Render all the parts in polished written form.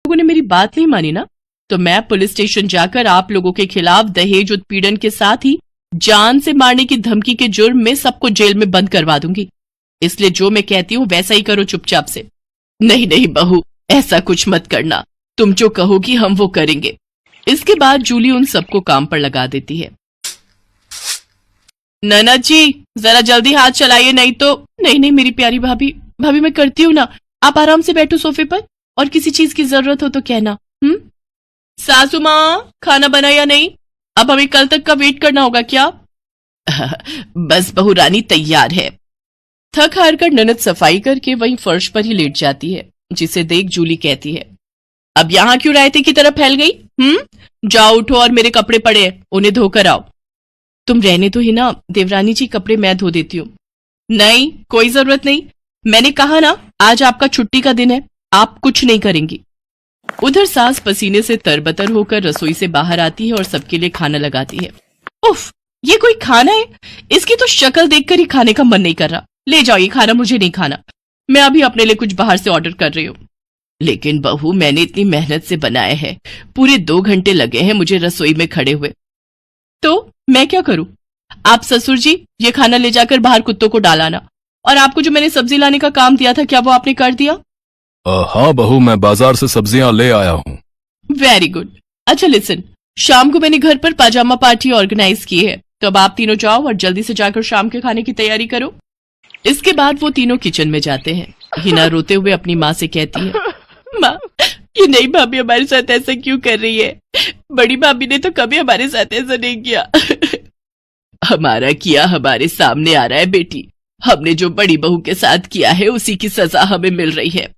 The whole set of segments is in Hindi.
लोगों ने मेरी बात नहीं मानी ना, तो मैं पुलिस स्टेशन जाकर आप लोगों के खिलाफ दहेज उत्पीड़न के साथ ही जान से मारने की धमकी के जुर्म में सबको जेल में बंद करवा दूंगी। इसलिए जो मैं कहती हूँ वैसा ही करो चुपचाप से। नहीं नहीं बहू, ऐसा कुछ मत करना, तुम जो कहोगी हम वो करेंगे। इसके बाद जूली उन सबको काम पर लगा देती है। ननद जी जरा जल्दी हाथ चलाइए, नहीं तो। नहीं नहीं मेरी प्यारी भाभी, भाभी मैं करती हूँ ना, आप आराम से बैठो सोफे पर, और किसी चीज की जरूरत हो तो कहना। सासू माँ खाना बना या नहीं? अब हमें कल तक का वेट करना होगा क्या? बस बहू रानी तैयार है। थक हार कर ननद सफाई करके वहीं फर्श पर ही लेट जाती है, जिसे देख जूली कहती है, अब यहां क्यों रायते की तरफ फैल गई? जाओ उठो और मेरे कपड़े पड़े हैं, उन्हें धोकर आओ। तुम रहने तो ही ना देवरानी जी, कपड़े मैं धो देती हूँ। नहीं कोई जरूरत नहीं, मैंने कहा ना आज आपका छुट्टी का दिन है, आप कुछ नहीं करेंगी। उधर सास पसीने से तरबतर होकर रसोई से बाहर आती है और सबके लिए खाना लगाती है। उफ, ये कोई खाना है? इसकी तो शक्ल देखकर ही खाने का मन नहीं कर रहा। ले जाओ ये खाना, मुझे नहीं खाना, मैं अभी अपने लिए कुछ बाहर से ऑर्डर कर रही हूँ। लेकिन बहू मैंने इतनी मेहनत से बनाया है, पूरे 2 घंटे लगे हैं मुझे रसोई में खड़े हुए। तो मैं क्या करूं? आप ससुर जी ये खाना ले जाकर बाहर कुत्तों को डालाना, और आपको जो मैंने सब्जी लाने का काम दिया था क्या वो आपने कर दिया? हाँ बहू, मैं बाजार से सब्जियां ले आया हूँ। Very good. अच्छा लिसन, शाम को मैंने घर पर पाजामा पार्टी ऑर्गेनाइज की है, तो अब आप तीनों जाओ और जल्दी से जाकर शाम के खाने की तैयारी करो। इसके बाद वो तीनों किचन में जाते हैं। हिना रोते हुए अपनी माँ से कहती है, माँ ये नई भाभी हमारे साथ ऐसा क्यों कर रही है? बड़ी भाभी ने तो कभी हमारे साथ ऐसा नहीं किया। हमारा किया हमारे सामने आ रहा है बेटी, हमने जो बड़ी बहू के साथ किया है उसी की सजा हमें मिल रही है।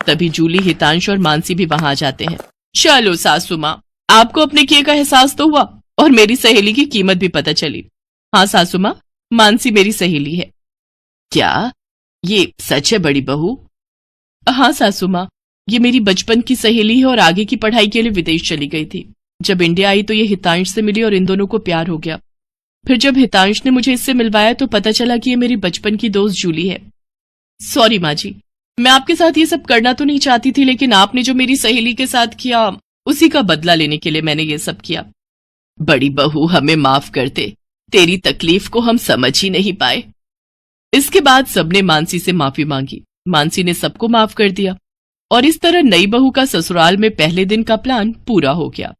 तभी जूली, हितांश और मानसी भी वहां आ जाते हैं। चलो सासू माँ, आपको अपने किए का एहसास तो हुआ और मेरी सहेली की कीमत भी पता चली। हाँ सासू माँ, मानसी मेरी सहेली है। क्या ये सच है बड़ी बहू? हाँ सासू माँ, ये मेरी बचपन की सहेली है और आगे की पढ़ाई के लिए विदेश चली गई थी। जब इंडिया आई तो ये हितांश से मिली और इन दोनों को प्यार हो गया। फिर जब हितांश ने मुझे इससे मिलवाया तो पता चला कि ये मेरी बचपन की दोस्त जूली है। सॉरी माँ जी, मैं आपके साथ ये सब करना तो नहीं चाहती थी, लेकिन आपने जो मेरी सहेली के साथ किया उसी का बदला लेने के लिए मैंने ये सब किया। बड़ी बहू हमें माफ कर दे, तेरी तकलीफ को हम समझ ही नहीं पाए। इसके बाद सबने मानसी से माफी मांगी। मानसी ने सबको माफ कर दिया और इस तरह नई बहू का ससुराल में पहले दिन का प्लान पूरा हो गया।